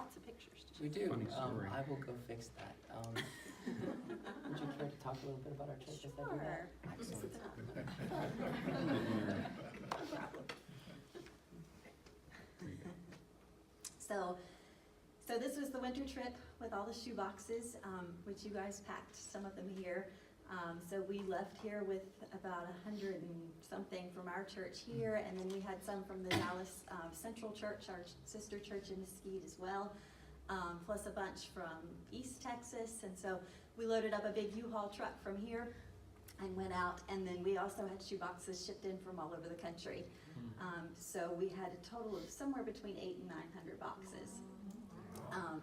lots of pictures to show. We do. Funny story. I will go fix that. Would you care to talk a little bit about our church as I do that? Excellent. No problem. So this was the winter trip with all the shoe boxes, which you guys packed some of them here. So we left here with about 100 and something from our church here, and then we had some from the Dallas Central Church, our sister church in Mesquite as well, plus a bunch from East Texas. And so we loaded up a big U-Haul truck from here and went out, and then we also had shoe boxes shipped in from all over the country. So we had a total of somewhere between 800 and 900 boxes.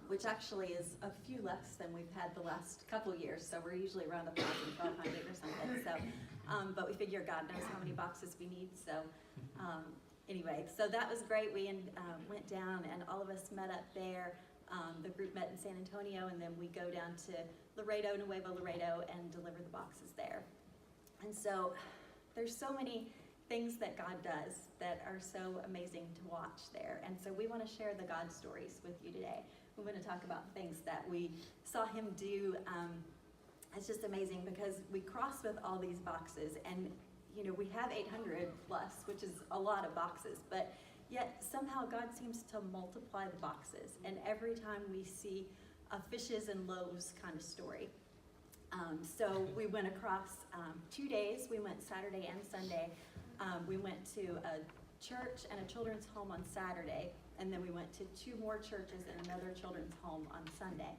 Which actually is a few less than we've had the last couple years. So we're usually around 1,000, 1,200 or something. So, but we figure God knows how many boxes we need. So anyway, so that was great. We went down and all of us met up there. The group met in San Antonio, and then we go down to Laredo, Nuevo Laredo, and deliver the boxes there. And so there's so many things that God does that are so amazing to watch there. And so we want to share the God stories with you today. We want to talk about things that we saw him do. It's just amazing because we cross with all these boxes, and you know, we have 800 plus, which is a lot of boxes, but yet somehow God seems to multiply the boxes, and every time we see a fishes and loaves kind of story. So we went across 2 days. We went Saturday and Sunday. We went to a church and a children's home on Saturday, and then we went to 2 more churches and another children's home on Sunday.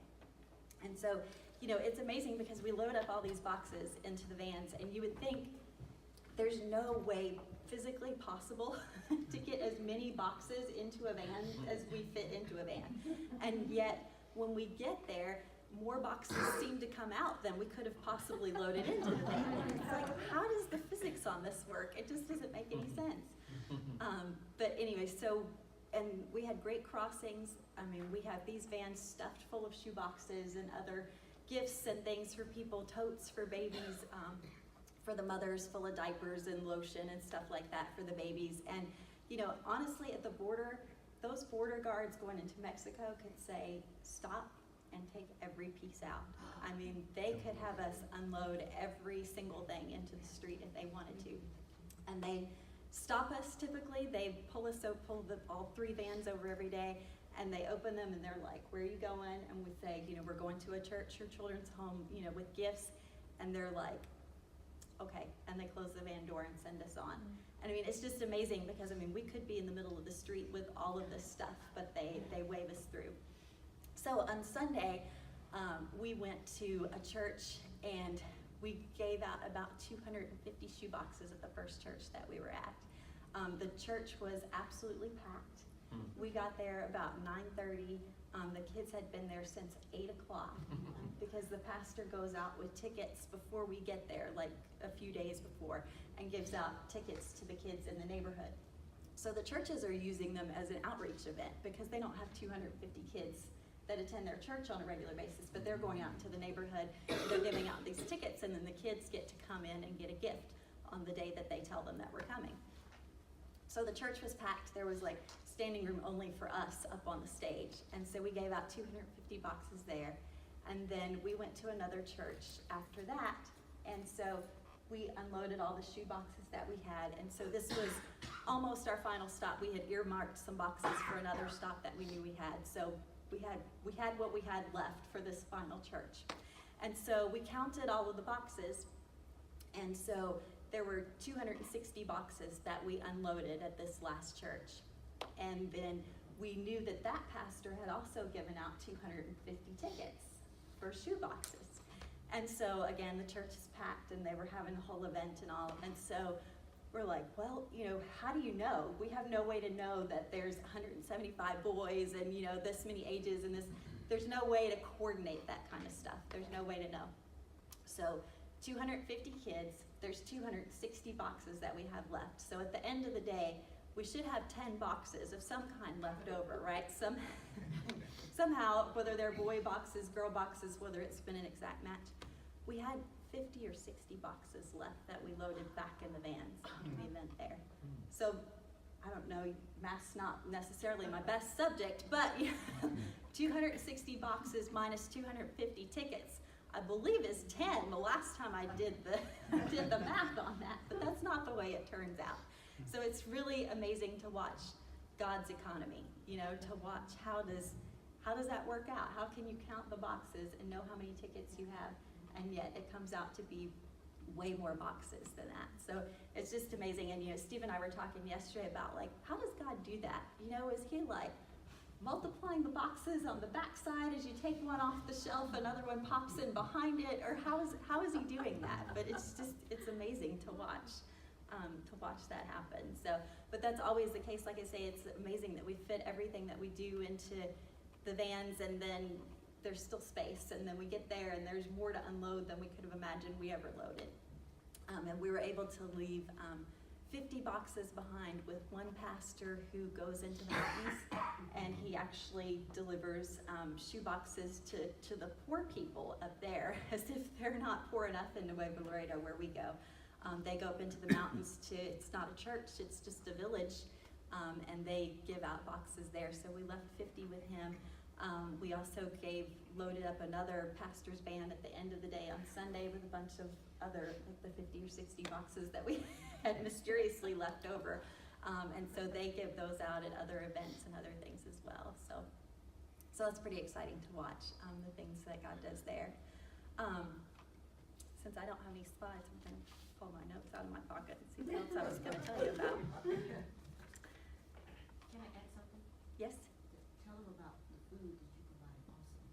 And so, you know, it's amazing because we load up all these boxes into the vans, and you would think there's no way physically possible to get as many boxes into a van as we fit into a van. And yet, when we get there, more boxes seem to come out than we could have possibly loaded into the van. It's like, how does the physics on this work? It just doesn't make any sense. But anyway, so, and we had great crossings. I mean, we have these vans stuffed full of shoe boxes and other gifts and things for people, totes for babies, for the mothers, full of diapers and lotion and stuff like that for the babies. And, you know, honestly, at the border, those border guards going into Mexico could say, stop and take every piece out. I mean, they could have us unload every single thing into the street if they wanted to. And they stop us typically. They pull all 3 vans over every day, and they open them and they're like, where are you going? And we say, you know, we're going to a church or children's home, you know, with gifts. And they're like, okay. And they close the van door and send us on. And I mean, it's just amazing because, I mean, we could be in the middle of the street with all of this stuff, but they wave us through. So on Sunday, we went to a church, and we gave out about 250 shoe boxes at the first church that we were at. The church was absolutely packed. We got there about 9:30. The kids had been there since 8 o'clock because the pastor goes out with tickets before we get there, like a few days before, and gives out tickets to the kids in the neighborhood. So the churches are using them as an outreach event because they don't have 250 kids that attend their church on a regular basis, but they're going out into the neighborhood, they're giving out these tickets, and then the kids get to come in and get a gift on the day that they tell them that we're coming. So the church was packed. There was like standing room only for us up on the stage, and so we gave out 250 boxes there. And then we went to another church after that, and so we unloaded all the shoe boxes that we had, and so this was almost our final stop. We had earmarked some boxes for another stop that we knew we had, so we had what we had left for this final church. And so we counted all of the boxes, and so there were 260 boxes that we unloaded at this last church. And then we knew that that pastor had also given out 250 tickets for shoe boxes. And so again, the church is packed, and they were having a whole event and all, and so we're like, well, you know, how do you know? We have no way to know that there's 175 boys and, you know, this many ages and this. There's no way to coordinate that kind of stuff. There's no way to know. So 250 kids, there's 260 boxes that we have left. So at the end of the day, we should have 10 boxes of some kind left over, right? Somehow, whether they're boy boxes, girl boxes, whether it's been an exact match, we had 50 or 60 boxes left that we loaded back in the vans after the event there. So I don't know, math's not necessarily my best subject, but 260 boxes minus 250 tickets, I believe is 10 the last time I did the math on that, but that's not the way it turns out. So it's really amazing to watch God's economy, you know, to watch how does that work out? How can you count the boxes and know how many tickets you have, and yet it comes out to be way more boxes than that. So it's just amazing. And you know, Steve and I were talking yesterday about like, how does God do that? You know, is he like multiplying the boxes on the backside as you take one off the shelf, another one pops in behind it, or how is he doing that? But it's amazing to watch that happen. So, but that's always the case. Like I say, it's amazing that we fit everything that we do into the vans, and then there's still space, and then we get there and there's more to unload than we could have imagined we ever loaded. And we were able to leave 50 boxes behind with one pastor who goes into the mountains, and he actually delivers shoe boxes to the poor people up there, as if they're not poor enough in Nuevo Laredo where we go. They go up into the mountains it's not a church, it's just a village, and they give out boxes there. So we left 50 with him. We also loaded up another pastor's van at the end of the day on Sunday with a bunch of other, like the 50 or 60 boxes that we had mysteriously left over. And so they give those out at other events and other things as well. So it's pretty exciting to watch the things that God does there. Since I don't have any slides, I'm going to pull my notes out of my pocket and see what else I was going to tell you about. Can I add something? Yes? Tell them about the food that you provide also.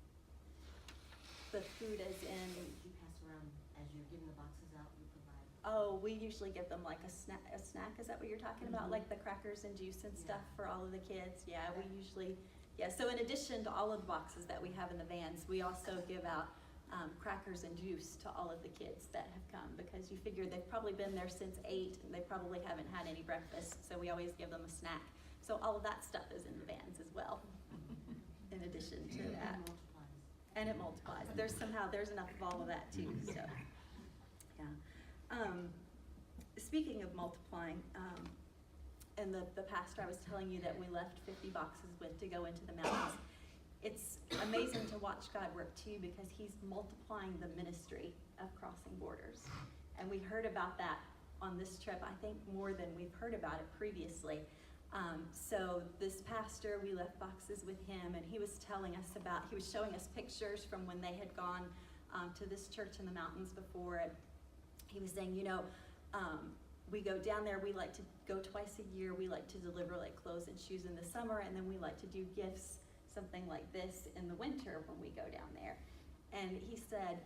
The food as in... You pass around, as you're giving the boxes out, you provide. Oh, we usually give them like a snack. Is that what you're talking about? Like the crackers and juice and stuff for all of the kids? Yeah, we usually, so in addition to all of the boxes that we have in the vans, we also give out crackers and juice to all of the kids that have come, because you figure they've probably been there since 8 and they probably haven't had any breakfast, so we always give them a snack. So all of that stuff is in the vans as well, in addition to that. And it multiplies. There's enough of all of that too, so, yeah. Speaking of multiplying, and the pastor I was telling you that we left 50 boxes with to go into the mountains, it's amazing to watch God work too, because he's multiplying the ministry of crossing borders. And we heard about that on this trip, I think more than we've heard about it previously. So this pastor, we left boxes with him, and he was showing us pictures from when they had gone to this church in the mountains before. And he was saying, we go down there, we like to go twice a year, we like to deliver like clothes and shoes in the summer, and then we like to do gifts, something like this, in the winter when we go down there. And he said,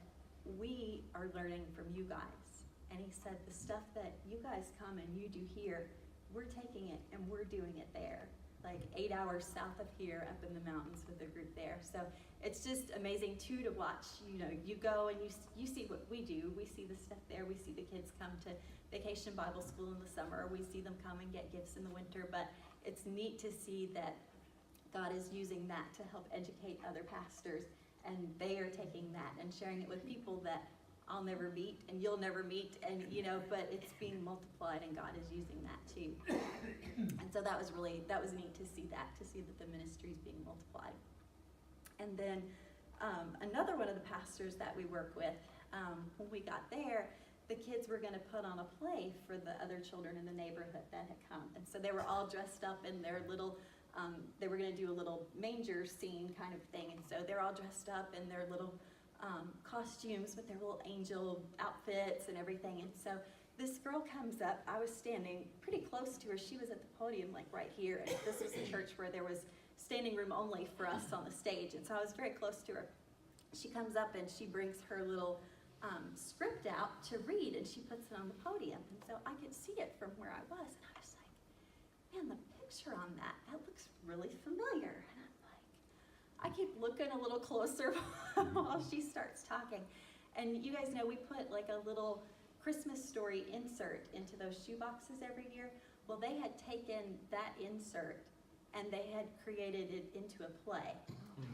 we are learning from you guys. And he said, the stuff that you guys come and you do here, we're taking it and we're doing it there, like 8 hours south of here, up in the mountains with a group there. So it's just amazing too to watch. You go and you see what we do. We see the stuff there. We see the kids come to Vacation Bible School in the summer. We see them come and get gifts in the winter. But it's neat to see that God is using that to help educate other pastors, and they are taking that and sharing it with people that I'll never meet and you'll never meet, and but it's being multiplied, and God is using that too. And so that was neat to see that the ministry is being multiplied. And then another one of the pastors that we work with, when we got there, the kids were going to put on a play for the other children in the neighborhood that had come, and so they were all dressed up in their little. They were going to do a little manger scene kind of thing, and so they're all dressed up in their little costumes with their little angel outfits and everything. And so this girl comes up. I was standing pretty close to her. She was at the podium, like right here, and this was a church where there was standing room only for us on the stage, and so I was very close to her. She comes up and she brings her little script out to read, and she puts it on the podium, and so I could see it from where I was, and I was like, man, the picture on that looks really familiar. And I'm like, I keep looking a little closer while she starts talking. And you guys know we put like a little Christmas story insert into those shoe boxes every year. Well, they had taken that insert and they had created it into a play.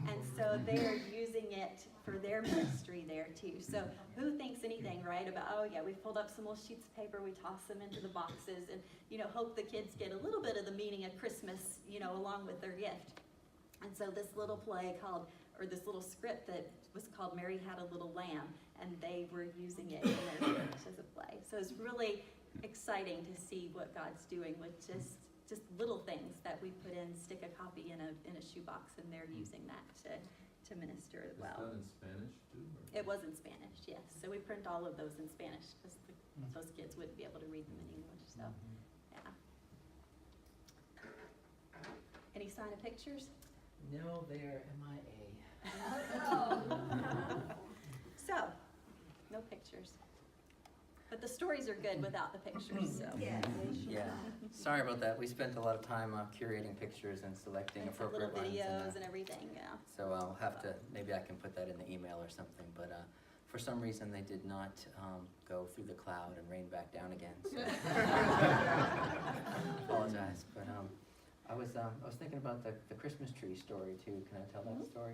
And so they're using it for their ministry there too. So who thinks anything, right, about, oh yeah, we pulled up some little sheets of paper, we toss them into the boxes, and, hope the kids get a little bit of the meaning of Christmas, along with their gift. And so this little play this little script that was called Mary Had a Little Lamb, and they were using it in their church as a play. So it's really exciting to see what God's doing with just little things that we put in, stick a copy in a shoebox, and they're using that to minister as well. It's done in Spanish too? Or? It was in Spanish, yes. So we print all of those in Spanish because those kids wouldn't be able to read them in English. So, yeah. Any sign of pictures? No, they're MIA. So, no pictures. But the stories are good without the pictures, so. Yeah, sorry about that. We spent a lot of time curating pictures and selecting And some appropriate little ones. videos and everything, yeah. So I'll have to, maybe I can put that in the email or something, but for some reason they did not go through the cloud and rain back down again, so. Apologize, but I was thinking about the Christmas tree story too. Can I tell that story?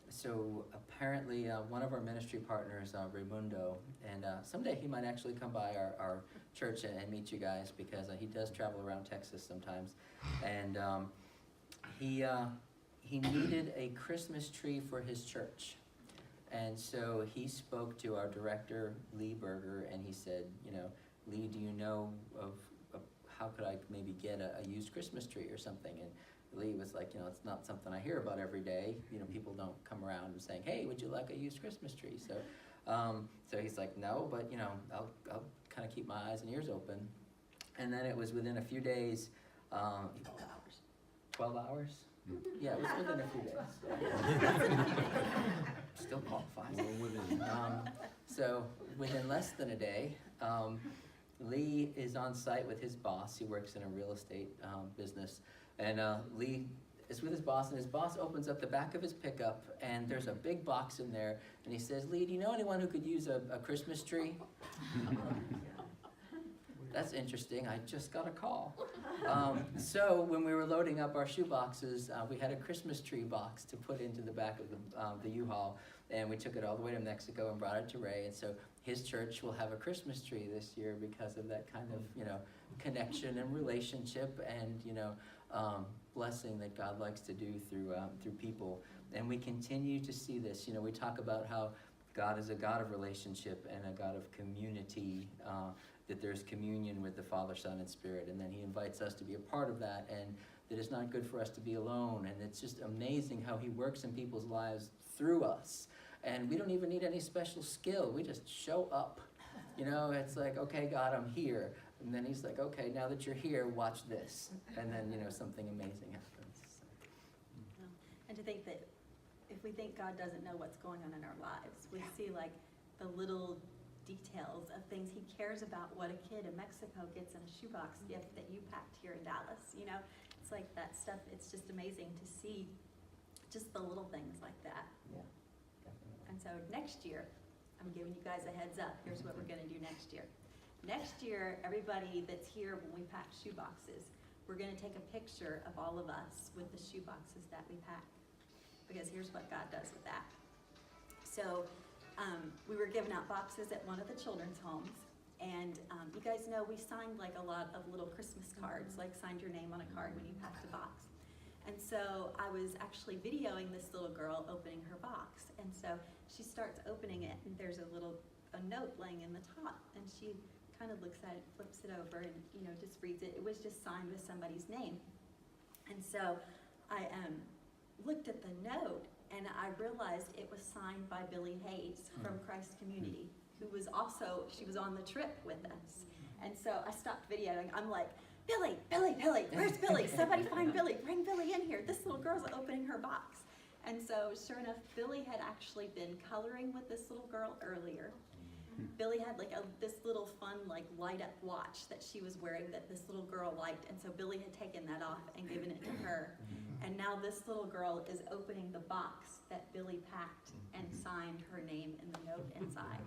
So apparently one of our ministry partners, Raimundo, and someday he might actually come by our church and meet you guys, because he does travel around Texas sometimes, and he needed a Christmas tree for his church. And so he spoke to our director, Lee Berger, and he said, Lee, do you know of how could I maybe get a used Christmas tree or something? And Lee was like, it's not something I hear about every day. People don't come around and saying, hey, would you like a used Christmas tree? So, so he's like, no, but I'll kind of keep my eyes and ears open. And then it was within a few days. 12 hours. 12 hours? Yeah, it was within a few days. Still qualifies. So within less than a day, Lee is on site with his boss. He works in a real estate business. And Lee is with his boss, and his boss opens up the back of his pickup, and there's a big box in there, and he says, Lee, do you know anyone who could use a Christmas tree? That's interesting, I just got a call. So when we were loading up our shoe boxes, we had a Christmas tree box to put into the back of the U-Haul, and we took it all the way to Mexico and brought it to Ray, and so his church will have a Christmas tree this year because of that kind of, connection and relationship and, blessing that God likes to do through people. And we continue to see this. We talk about how God is a God of relationship and a God of community, that there's communion with the Father, Son, and Spirit, and then he invites us to be a part of that, and that it's not good for us to be alone, and it's just amazing how he works in people's lives through us. And we don't even need any special skill. We just show up. It's like, okay, God, I'm here. And then he's like, okay, now that you're here, watch this. And then, something amazing happens. So. And to think that if we think God doesn't know what's going on in our lives, we see like the little details of things he cares about, what a kid in Mexico gets in a shoebox gift that you packed here in Dallas. It's like that stuff. It's just amazing to see just the little things like that. Yeah. Definitely. And so next year, I'm giving you guys a heads up. Here's what we're going to do next year. Next year, everybody that's here when we pack shoe boxes, we're going to take a picture of all of us with the shoe boxes that we pack. Because here's what God does with that. So we were giving out boxes at one of the children's homes. And you guys know we signed like a lot of little Christmas cards, like signed your name on a card when you packed a box. And so I was actually videoing this little girl opening her box. And so she starts opening it, and there's a note laying in the top. And she kind of looks at it, flips it over, and just reads it. It was just signed with somebody's name. And so I looked at the note, and I realized it was signed by Billy Hayes from Christ Community, who was also, she was on the trip with us. And so I stopped videoing. I'm like, Billy, where's Billy? Somebody find Billy, bring Billy in here. This little girl's opening her box. And so sure enough, Billy had actually been coloring with this little girl earlier. Billy had like this little fun light up watch that she was wearing that this little girl liked, and so Billy had taken that off and given it to her. And now this little girl is opening the box that Billy packed and signed her name in the note inside.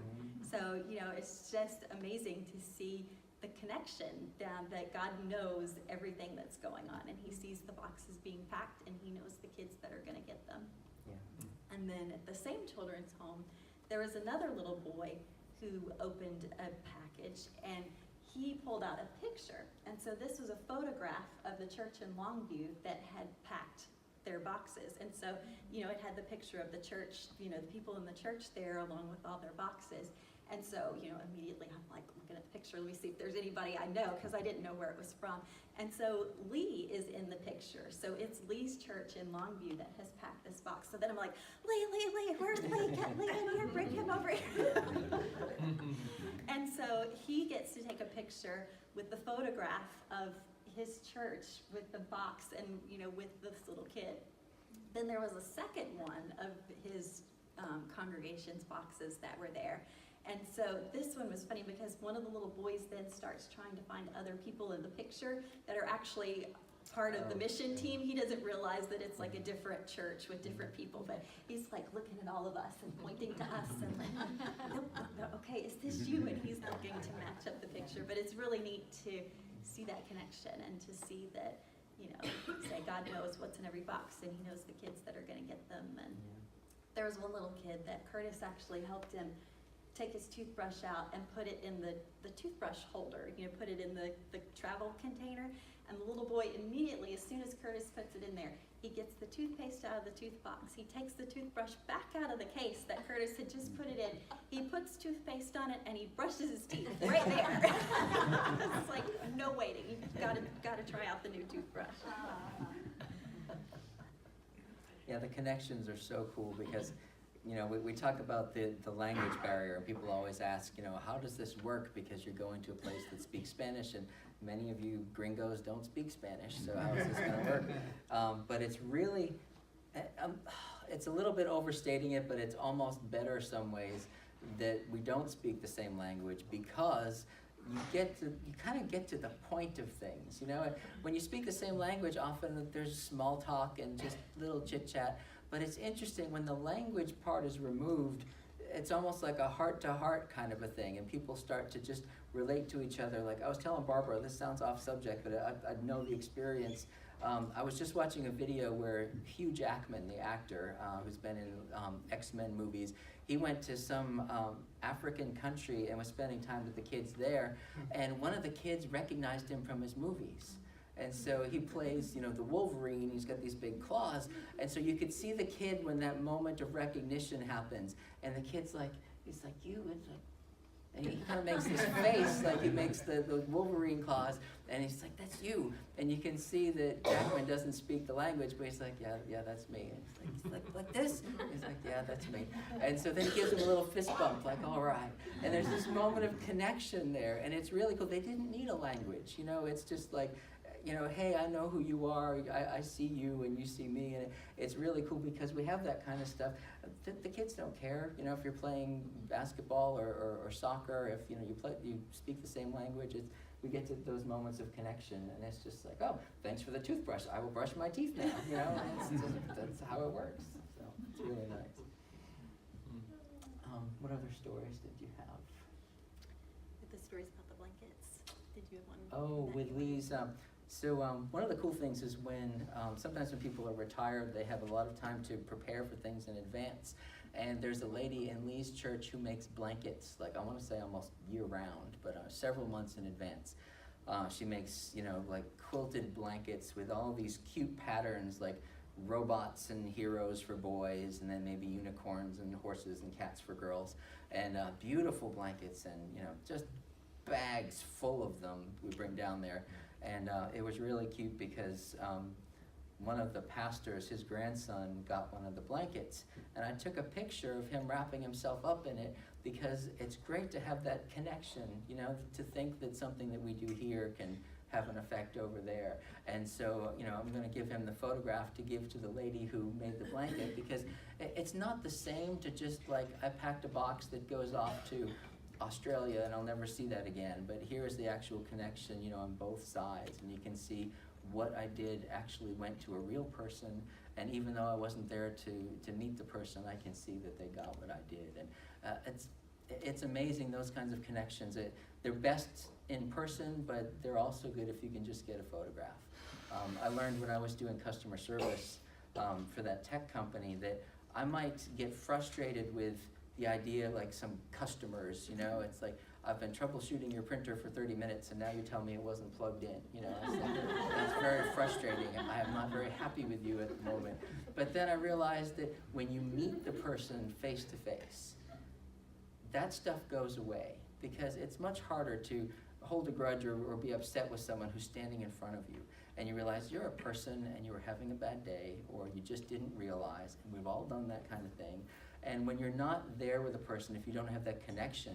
So, it's just amazing to see the connection that God knows everything that's going on, and he sees the boxes being packed, and he knows the kids that are gonna get them. Yeah. And then at the same children's home, there was another little boy who opened a package, and he pulled out a picture. And so this was a photograph of the church in Longview that had packed their boxes. And so, you know, it had the picture of the church, you know, the people in the church there along with all their boxes. And so, you know, immediately I'm like looking at the picture, let me see if there's anybody I know, because I didn't know where it was from. And so Lee is in the picture. So it's Lee's church in Longview that has packed this box. So then I'm like, Lee, where's Lee? Get Lee in here, bring him over here. And so he gets to take a picture with the photograph of his church with the box and, you know, with this little kid. Then there was a second one of his congregation's boxes that were there. And so this one was funny because one of the little boys then starts trying to find other people in the picture that are actually part of the mission team. He doesn't realize that it's like a different church with different people, but he's like looking at all of us and pointing to us and like, no, okay, is this you? And he's looking to match up the picture. But it's really neat to see that connection and to see that, you know, say God knows what's in every box and he knows the kids that are gonna get them. And there was one little kid that Curtis actually helped him take his toothbrush out and put it in the toothbrush holder, you know, put it in the travel container. And the little boy immediately, as soon as Curtis puts it in there, he gets the toothpaste out of the tooth box. He takes the toothbrush back out of the case that Curtis had just put it in. He puts toothpaste on it and he brushes his teeth right there. It's like, no waiting. You gotta try out the new toothbrush. Yeah, the connections are so cool because, you know, we talk about the language barrier, and people always ask, you know, how does this work? Because you're going to a place that speaks Spanish, and many of you gringos don't speak Spanish, so how is this going to work? But it's really, it's a little bit overstating it, but it's almost better some ways that we don't speak the same language, because you kind of get to the point of things, you know? When you speak the same language, often there's small talk and just little chit chat. But it's interesting, when the language part is removed, it's almost like a heart-to-heart kind of a thing, and people start to just relate to each other. Like I was telling Barbara, this sounds off subject, but I know the experience. I was just watching a video where Hugh Jackman, the actor, who's been in X-Men movies, he went to some African country and was spending time with the kids there, and one of the kids recognized him from his movies. And so he plays, you know, the Wolverine. He's got these big claws. And so you could see the kid when that moment of recognition happens. And the kid's like, he's like, you? It's like, and he kind of makes this face like he makes the Wolverine claws. And he's like, that's you. And you can see that Jackman doesn't speak the language, but he's like, yeah, that's me. And he's like this? He's like, yeah, that's me. And so then he gives him a little fist bump, like, all right. And there's this moment of connection there. And it's really cool. They didn't need a language. You know, it's just like, you know, hey, I know who you are, I see you and you see me, and it's really cool because we have that kind of stuff. The kids don't care, you know, if you're playing basketball or soccer, if, you know, you speak the same language, we get to those moments of connection, and it's just like, oh, thanks for the toothbrush, I will brush my teeth now, you know, and that's how it works, so it's really nice. What other stories did you have? The stories about the blankets. Did you have one? Oh, with Lee's, so one of the cool things is when, sometimes when people are retired, they have a lot of time to prepare for things in advance. And there's a lady in Lee's church who makes blankets, like I want to say almost year round, but several months in advance. She makes, you know, like quilted blankets with all these cute patterns, like robots and heroes for boys, and then maybe unicorns and horses and cats for girls. And beautiful blankets, and, you know, just bags full of them we bring down there. And it was really cute because one of the pastors, his grandson, got one of the blankets. And I took a picture of him wrapping himself up in it because it's great to have that connection, you know, to think that something that we do here can have an effect over there. And so, you know, I'm going to give him the photograph to give to the lady who made the blanket, because it's not the same to just like, I packed a box that goes off to Australia and I'll never see that again, but here's the actual connection, you know, on both sides, and you can see what I did actually went to a real person, and even though I wasn't there to meet the person, I can see that they got what I did. And it's amazing, those kinds of connections. They're best in person, but they're also good if you can just get a photograph. I learned when I was doing customer service for that tech company that I might get frustrated with the idea, like some customers, you know, it's like, I've been troubleshooting your printer for 30 minutes and now you tell me it wasn't plugged in, you know, it's like, that's very frustrating. I am not very happy with you at the moment. But then I realized that when you meet the person face to face, that stuff goes away, because it's much harder to hold a grudge or be upset with someone who's standing in front of you, and you realize you're a person and you were having a bad day, or you just didn't realize, and we've all done that kind of thing. And when you're not there with a person, if you don't have that connection,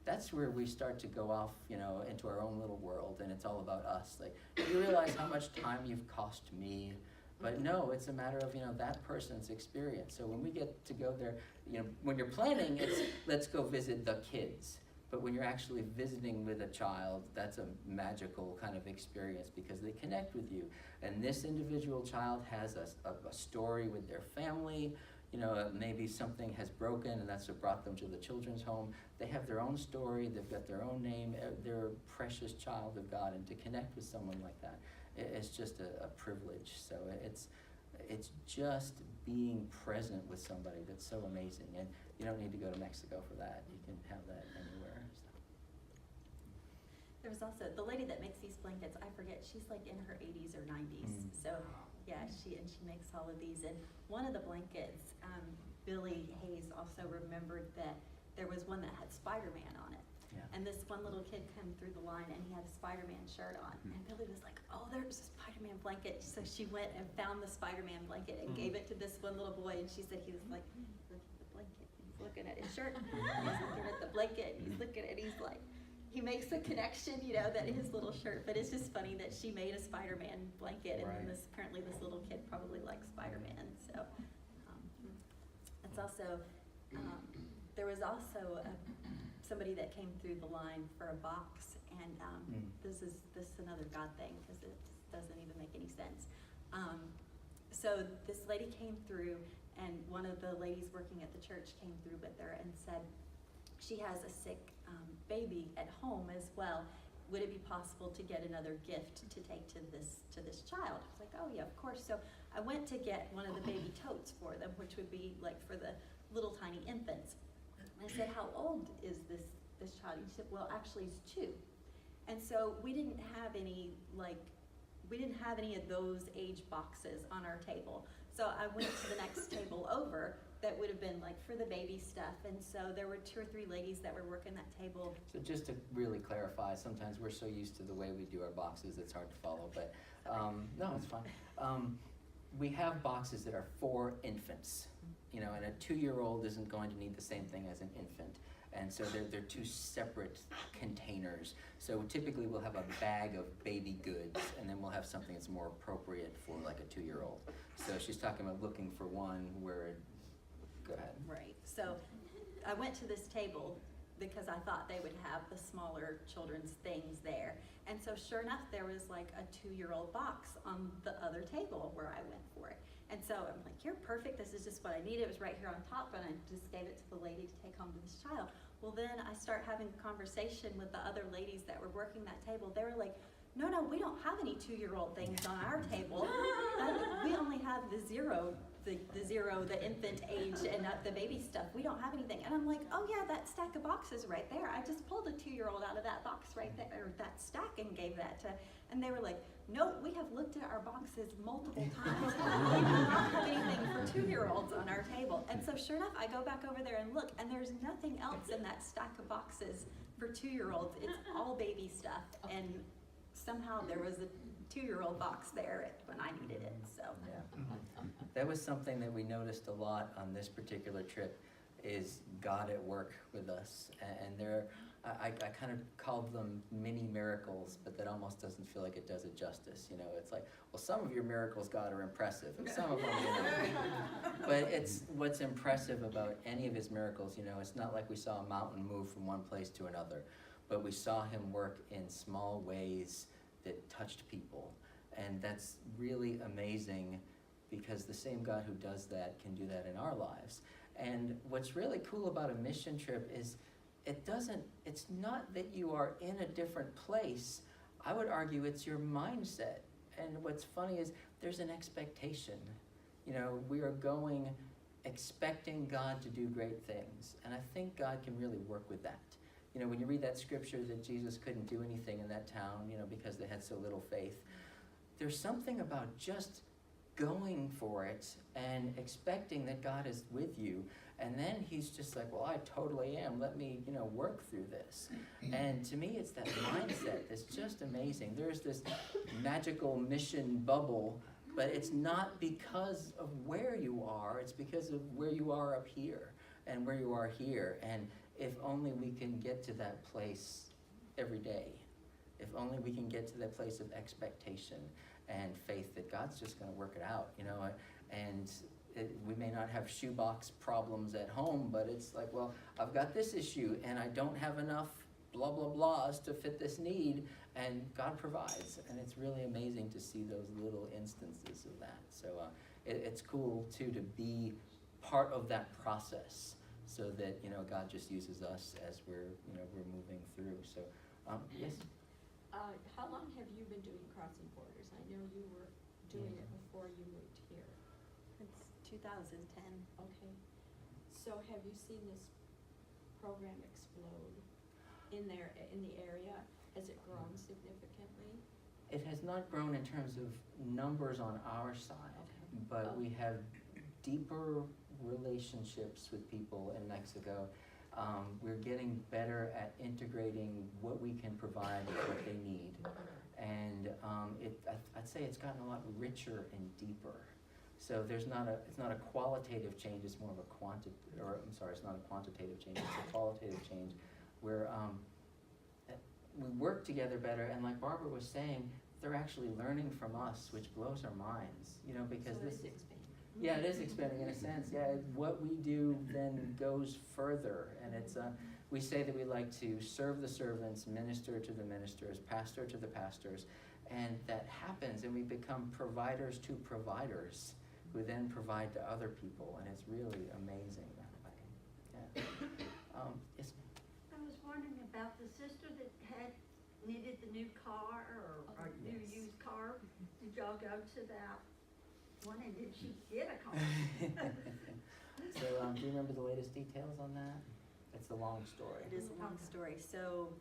that's where we start to go off, you know, into our own little world, and it's all about us. Like, you realize how much time you've cost me, but no, it's a matter of, you know, that person's experience. So when we get to go there, you know, when you're planning, it's let's go visit the kids. But when you're actually visiting with a child, that's a magical kind of experience, because they connect with you. And this individual child has a story with their family. You know, maybe something has broken and that's what brought them to the children's home. They have their own story, they've got their own name, they're a precious child of God, and to connect with someone like that, it's just a privilege. So it's just being present with somebody that's so amazing, and you don't need to go to Mexico for that. You can have that anywhere. So. There was also the lady that makes these blankets. I forget, she's like in her 80s or 90s. So yeah, she makes all of these. And one of the blankets, Billy Hayes also remembered that there was one that had Spider-Man on it. Yeah. And this one little kid came through the line and he had a Spider-Man shirt on. And Billy was like, oh, there's a Spider-Man blanket. So she went and found the Spider-Man blanket and gave it to this one little boy. And she said he was like, look at the blanket. He's looking at his shirt. He's looking at the blanket. He's looking at it. He's like, he makes the connection, you know, that his little shirt. But it's just funny that she made a Spider-Man blanket. And then apparently this little kid probably likes Spider-Man. So it's also, there was also somebody that came through the line for a box, and this is another God thing, because it doesn't even make any sense. So this lady came through, and one of the ladies working at the church came through with her and said she has a sick baby at home as well. Would it be possible to get another gift to take to this child? I was like, oh yeah, of course. So I went to get one of the baby totes for them, which would be like for the little tiny infants. And I said, how old is this child? He said, well, actually he's 2. And so we didn't have any of those age boxes on our table. So I went to the next table over that would have been like for the baby stuff. And so there were 2 or 3 ladies that were working that table. So just to really clarify, sometimes we're so used to the way we do our boxes, it's hard to follow, but no, it's fine. We have boxes that are for infants, you know, and a 2-year-old isn't going to need the same thing as an infant. And so they're 2 separate containers. So typically we'll have a bag of baby goods, and then we'll have something that's more appropriate for like a 2-year-old. So she's talking about looking for one where, go ahead. Right, so I went to this table because I thought they would have the smaller children's things there. And so sure enough, there was like a 2-year-old box on the other table where I went for it. And so I'm like, you're perfect, this is just what I needed. It was right here on top, and I just gave it to the lady to take home to this child. Well, then I start having a conversation with the other ladies that were working that table. They were like, no, we don't have any 2-year-old things on our table. We only have the infant age, and the baby stuff. We don't have anything. And I'm like, oh yeah, that stack of boxes right there. I just pulled a 2-year-old out of that box right there, or that stack, and gave that to, and they were like, no, we have looked at our boxes multiple times. We do not have anything for 2-year-olds on our table. And so sure enough, I go back over there and look, and there's nothing else in that stack of boxes for 2-year-olds. It's all baby stuff. And somehow there was a 2-year-old box there when I needed it, so. Yeah. That was something that we noticed a lot on this particular trip, is God at work with us. And there, I kind of called them mini miracles, but that almost doesn't feel like it does it justice. You know, it's like, well, some of your miracles, God, are impressive, and some of them, you know. But it's what's impressive about any of his miracles, you know, it's not like we saw a mountain move from one place to another, but we saw him work in small ways that touched people. And that's really amazing, because the same God who does that can do that in our lives. And what's really cool about a mission trip is it's not that you are in a different place. I would argue it's your mindset. And what's funny is there's an expectation. You know, we are going expecting God to do great things. And I think God can really work with that. You know, when you read that scripture that Jesus couldn't do anything in that town, you know, because they had so little faith, there's something about just going for it and expecting that God is with you. And then he's just like, well, I totally am. Let me, you know, work through this. And to me, it's that mindset that's just amazing. There's this magical mission bubble, but it's not because of where you are. It's because of where you are up here and where you are here. And if only we can get to that place every day. If only we can get to that place of expectation and faith that God's just going to work it out, you know. And we may not have shoebox problems at home, but it's like, well, I've got this issue and I don't have enough blah, blah, blahs to fit this need, and God provides. And it's really amazing to see those little instances of that. So it's cool, too, to be part of that process so that, you know, God just uses us as we're moving through. So, yes? How long have you been doing Crossing Borders? I know you were doing it before you moved here. It's 2010. Okay. So have you seen this program explode in the area? Has it grown significantly? It has not grown in terms of numbers on our side, Okay. but we have deeper relationships with people in Mexico. We're getting better at integrating what we can provide with what they need. And I'd say it's gotten a lot richer and deeper. So it's not a qualitative change, it's more of a it's not a quantitative change, it's a qualitative change where we work together better, and like Barbara was saying, they're actually learning from us, which blows our minds, you know, because So this it's is expanding. yeah, it is expanding in a sense. Yeah, what we do then goes further, and it's we say that we like to serve the servants, minister to the ministers, pastor to the pastors, and that happens, and we become providers to providers, who then provide to other people, and it's really amazing that way. Yeah. Yes. I was wondering about the sister that had needed the new car or new Yes. used car. Did y'all go to that one, and did she get a car? So, do you remember the latest details on that? It's a long story. It is a long story. So,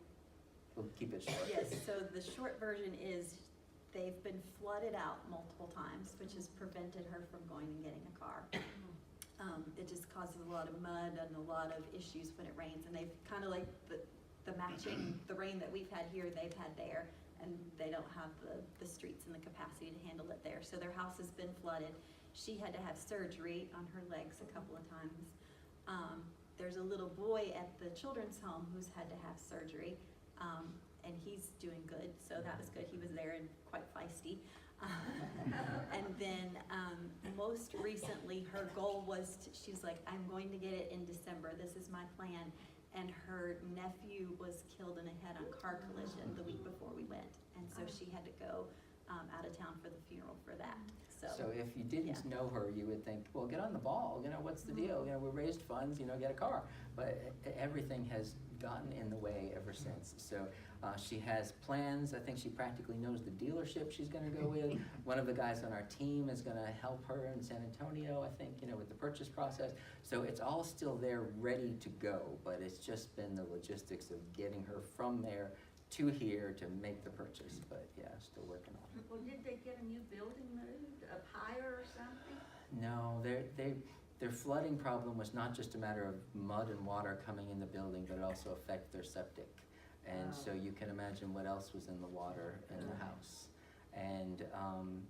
We'll keep it short. yes, so the short version is they've been flooded out multiple times, which has prevented her from going and getting a car. It just causes a lot of mud and a lot of issues when it rains, and they've kind of like the matching, the rain that we've had here, they've had there, and they don't have the streets and the capacity to handle it there. So their house has been flooded. She had to have surgery on her legs a couple of times. There's a little boy at the children's home who's had to have surgery, and he's doing good, so that was good. He was there and quite feisty. And then most recently, her goal was, she's like, I'm going to get it in December. This is my plan. And her nephew was killed in a head-on car collision the week before we went. And so she had to go out of town for the funeral for that. So if you didn't know her, you would think, well, get on the ball, you know, what's the deal? You know, we raised funds, you know, get a car. But everything has gotten in the way ever since. So she has plans. I think she practically knows the dealership she's gonna go with. One of the guys on our team is gonna help her in San Antonio, I think, you know, with the purchase process. So it's all still there, ready to go, but it's just been the logistics of getting her from there to here to make the purchase. But yeah, still working on it. Well, did they get a new building moved up higher or something? No, their flooding problem was not just a matter of mud and water coming in the building, but it also affected their septic. And so you can imagine what else was in the water in the house. And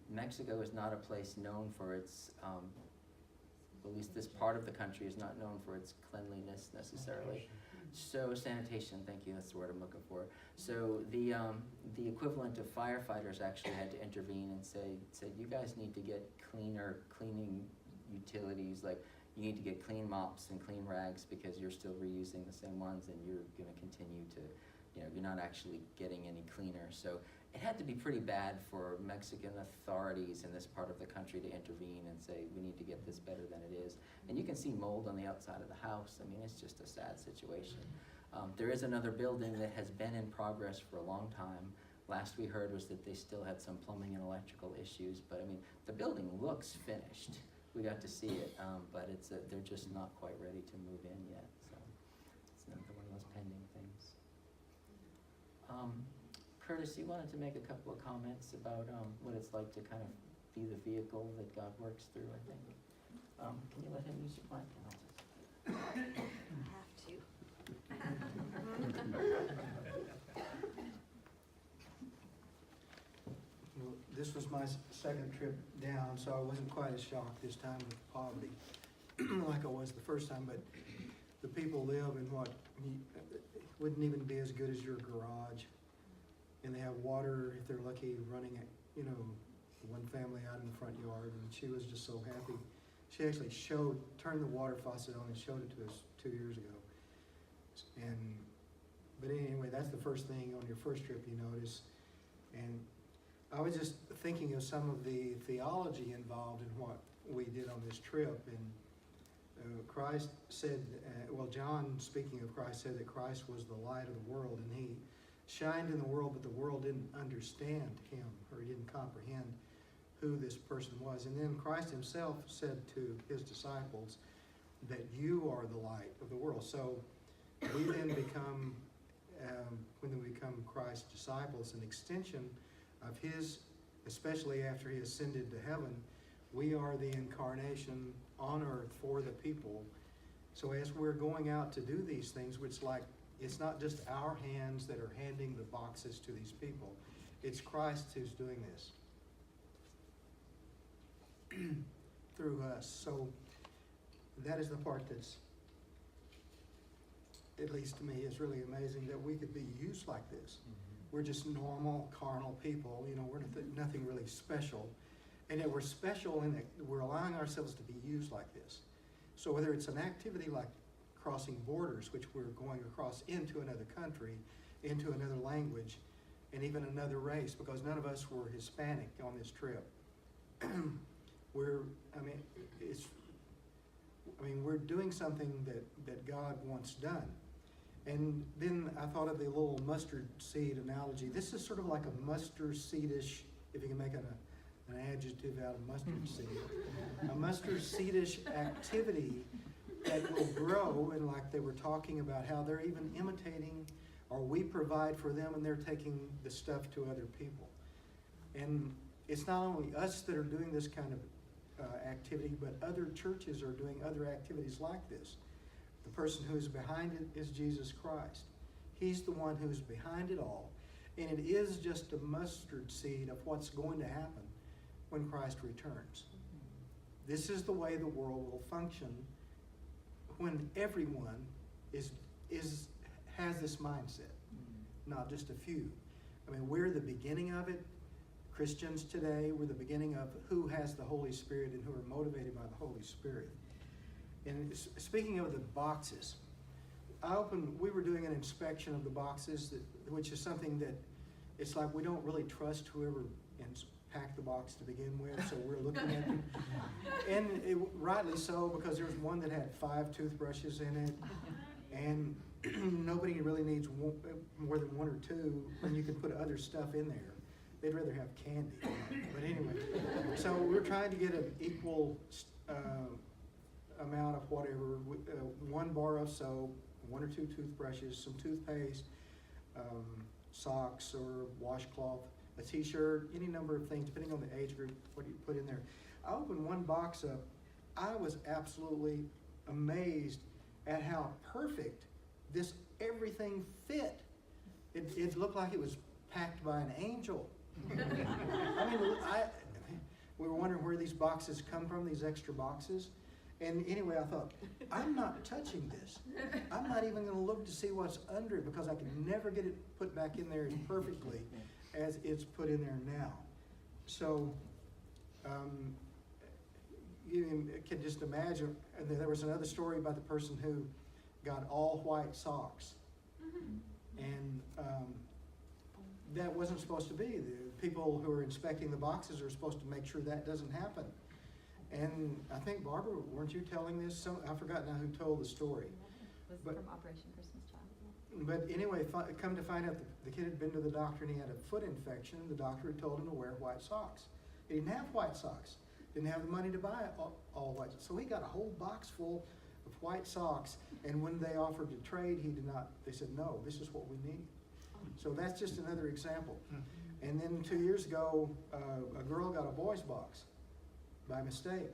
Mexico is not a place known for its, at least this part of the country is not known for its cleanliness necessarily. So sanitation, thank you, that's the word I'm looking for. So the equivalent of firefighters actually had to intervene and said, you guys need to get cleaning utilities, like you need to get clean mops and clean rags because you're still reusing the same ones and you're gonna continue to, you know, you're not actually getting any cleaner. So it had to be pretty bad for Mexican authorities in this part of the country to intervene and say, we need to get this better than it is. And you can see mold on the outside of the house. I mean, it's just a sad situation. There is another building that has been in progress for a long time. Last we heard was that they still had some plumbing and electrical issues, but I mean, the building looks finished. We got to see it, but they're just not quite ready to move in yet, so it's another one of those pending things. Curtis, you wanted to make a couple of comments about what it's like to kind of be the vehicle that God works through, I think. Can you let him use your mic? And I'll just... Have to. Well, this was my second trip down, so I wasn't quite as shocked this time with poverty like I was the first time, but the people live in what wouldn't even be as good as your garage. And they have water, if they're lucky, running at, one family out in the front yard, and she was just so happy. She actually turned the water faucet on and showed it to us 2 years ago. But anyway, that's the first thing on your first trip you notice. And I was just thinking of some of the theology involved in what we did on this trip. And Christ said, John, speaking of Christ, said that Christ was the light of the world, and he shined in the world, but the world didn't understand him, or he didn't comprehend who this person was. And then Christ himself said to his disciples that you are the light of the world. So we then become, when we become Christ's disciples, an extension of his, especially after he ascended to heaven, we are the incarnation on earth for the people. So as we're going out to do these things, which it's not just our hands that are handing the boxes to these people. It's Christ who's doing this through us. So that is the part that's, at least to me, is really amazing, that we could be used like this. We're just normal, carnal people. We're nothing really special. And yet we're special in that we're allowing ourselves to be used like this. So whether it's an activity like crossing borders, which we're going across into another country, into another language, and even another race, because none of us were Hispanic on this trip. We're doing something that God wants done. And then I thought of the little mustard seed analogy. This is sort of like a mustard seedish, if you can make an adjective out of mustard seed, a mustard seedish activity that will grow, and like they were talking about how they're even imitating, or we provide for them and they're taking the stuff to other people. And it's not only us that are doing this kind of activity, but other churches are doing other activities like this. The person who is behind it is Jesus Christ. He's the one who's behind it all. And it is just a mustard seed of what's going to happen when Christ returns. This is the way the world will function when everyone has this mindset, not just a few. We're the beginning of it. Christians today, we're the beginning of who has the Holy Spirit and who are motivated by the Holy Spirit. And speaking of the boxes, we were doing an inspection of the boxes, which is something that it's like we don't really trust whoever packed the box to begin with, so we're looking at them. And rightly so, because there was one that had 5 toothbrushes in it, and nobody really needs more than 1 or 2 when you can put other stuff in there. They'd rather have candy. But anyway, so we're trying to get an equal amount of whatever, 1 bar of soap, 1 or 2 toothbrushes, some toothpaste, socks or washcloth, a t-shirt, any number of things, depending on the age group, what you put in there. I opened one box up. I was absolutely amazed at how perfect everything fit. It looked like it was packed by an angel. We were wondering where these boxes come from, these extra boxes. And anyway, I thought, I'm not touching this. I'm not even going to look to see what's under it, because I can never get it put back in there perfectly as it's put in there now. So you can just imagine. And there was another story about the person who got all white socks. And that wasn't supposed to be. The people who are inspecting the boxes are supposed to make sure that doesn't happen. And I think, Barbara, weren't you telling this? I forgot now who told the story. was But- from Operation Christmas Child. But anyway, come to find out, the kid had been to the doctor and he had a foot infection. The doctor had told him to wear white socks. He didn't have white socks. Didn't have the money to buy all white. So he got a whole box full of white socks. And when they offered to trade, he did not. They said, no, this is what we need. So that's just another example. And then 2 years ago, a girl got a boy's box by mistake.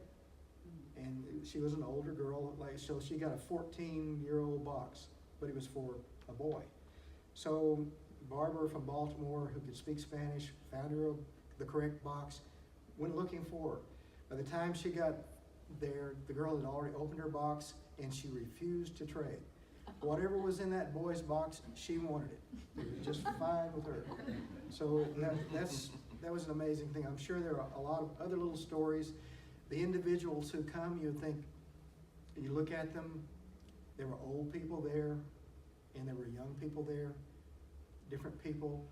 And she was an older girl, so she got a 14-year-old box, but it was for a boy. So Barbara from Baltimore, who could speak Spanish, found her the correct box, went looking for her. By the time she got there, the girl had already opened her box and she refused to trade. Whatever was in that boy's box, she wanted it. It was just fine with her. So that was an amazing thing. I'm sure there are a lot of other little stories. The individuals who come, you think, you look at them, there were old people there, and there were young people there, different people.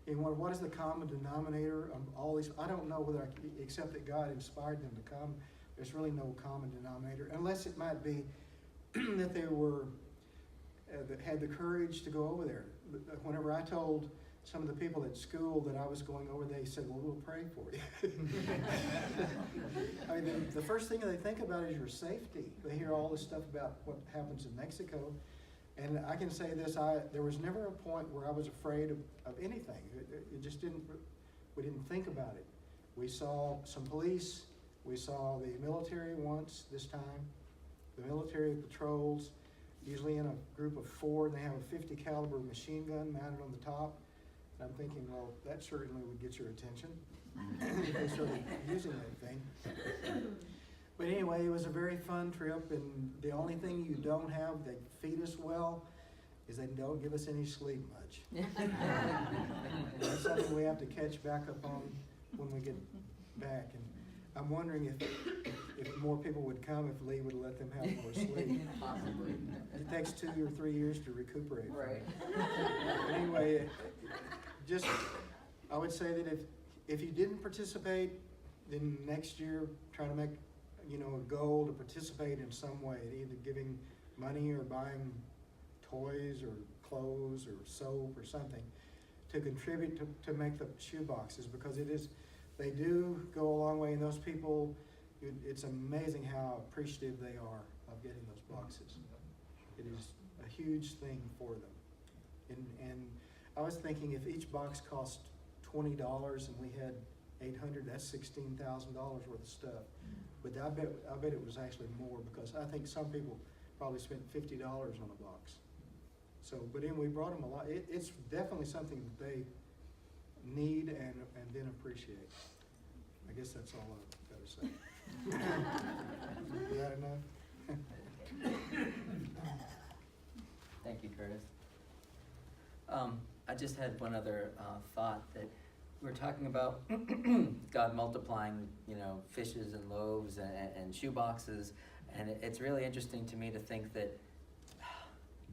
And what is the common denominator of all these? I don't know whether, except that God inspired them to come. There's really no common denominator, unless it might be that they were, that had the courage to go over there. Whenever I told some of the people at school that I was going over, they said, well, we'll pray for you. I mean, the first thing they think about is your safety. They hear all this stuff about what happens in Mexico. And I can say this, there was never a point where I was afraid of anything. It just we didn't think about it. We saw some police, we saw the military once this time, the military patrols, usually in a group of 4, and they have a 50 caliber machine gun mounted on the top. And I'm thinking, well, that certainly would get your attention if they started using that thing. But anyway, it was a very fun trip, and the only thing you don't have, they feed us well, is they don't give us any sleep much. And that's something we have to catch back up on when we get back. And I'm wondering if more people would come, if Lee would let them have more sleep. Possibly. It takes 2 or 3 years to recuperate. Right. Anyway, just, I would say that if you didn't participate, then next year try to make, a goal to participate in some way, either giving money or buying toys or clothes or soap or something to contribute to make the shoe boxes, because they do go a long way, and those people, it's amazing how appreciative they are of getting those boxes. It is a huge thing for them. And I was thinking, if each box cost $20 and we had 800, that's $16,000 worth of stuff. But I bet it was actually more, because I think some people probably spent $50 on a box. So, but anyway, we brought them a lot. It's definitely something that they need and then appreciate. I guess that's all I've got to say. Is that enough? Thank you, Curtis. I just had one other thought, that we're talking about God multiplying, fishes and loaves and shoe boxes, and it's really interesting to me to think that,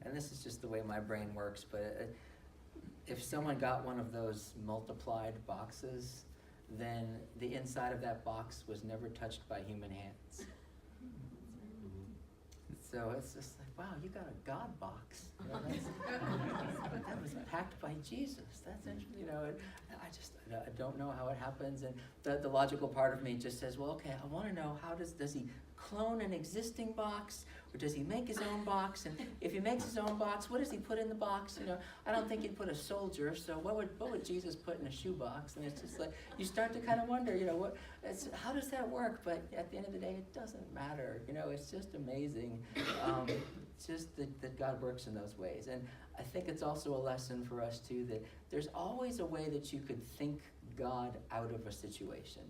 and this is just the way my brain works, but if someone got one of those multiplied boxes, then the inside of that box was never touched by human hands. So it's just like, wow, you got a God box. That was packed by Jesus. That's interesting. I don't know how it happens. And the logical part of me just says, well, okay, I want to know, how does he clone an existing box, or does he make his own box? And if he makes his own box, what does he put in the box? I don't think he'd put a soldier. So what would Jesus put in a shoe box? And it's just like, you start to kind of wonder, how does that work? But at the end of the day, it doesn't matter. It's just amazing. It's just that God works in those ways. And I think it's also a lesson for us too, that there's always a way that you could think God out of a situation.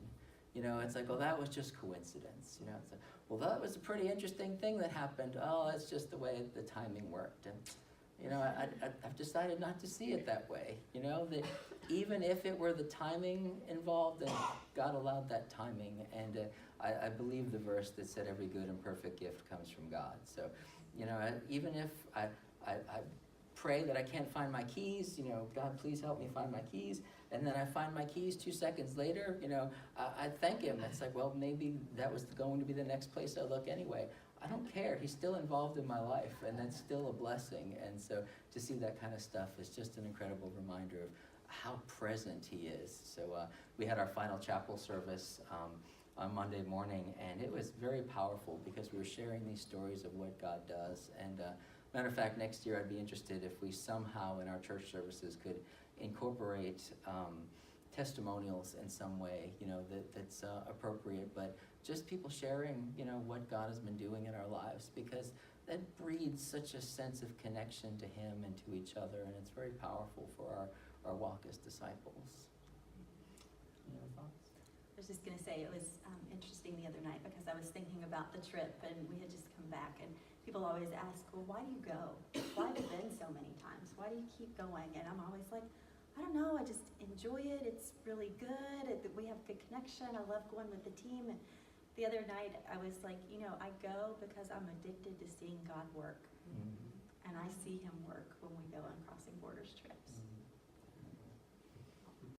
It's like, well, that was just coincidence. It's like, well, that was a pretty interesting thing that happened. Oh, that's just the way the timing worked. And I've decided not to see it that way. That even if it were the timing involved, then God allowed that timing. And I believe the verse that said every good and perfect gift comes from God. So, even if I pray that I can't find my keys, God, please help me find my keys. And then I find my keys 2 seconds later, I thank him. It's like, well, maybe that was going to be the next place I look anyway. I don't care. He's still involved in my life, and that's still a blessing. And so to see that kind of stuff is just an incredible reminder of how present he is. So we had our final chapel service on Monday morning, and it was very powerful because we were sharing these stories of what God does. And matter of fact, next year I'd be interested if we somehow in our church services could incorporate testimonials in some way, that's appropriate, but just people sharing, what God has been doing in our lives, because that breeds such a sense of connection to him and to each other, and it's very powerful for our walk as disciples. Any other thoughts? I was just gonna say, it was interesting the other night because I was thinking about the trip and we had just come back, and people always ask, well, why do you go? Why have you been so many times? Why do you keep going? And I'm always like, I don't know, I just enjoy it. It's really good. We have good connection. I love going with the team. And the other night I was like, I go because I'm addicted to seeing God work. Mm-hmm. And I see him work when we go on Crossing Borders trips.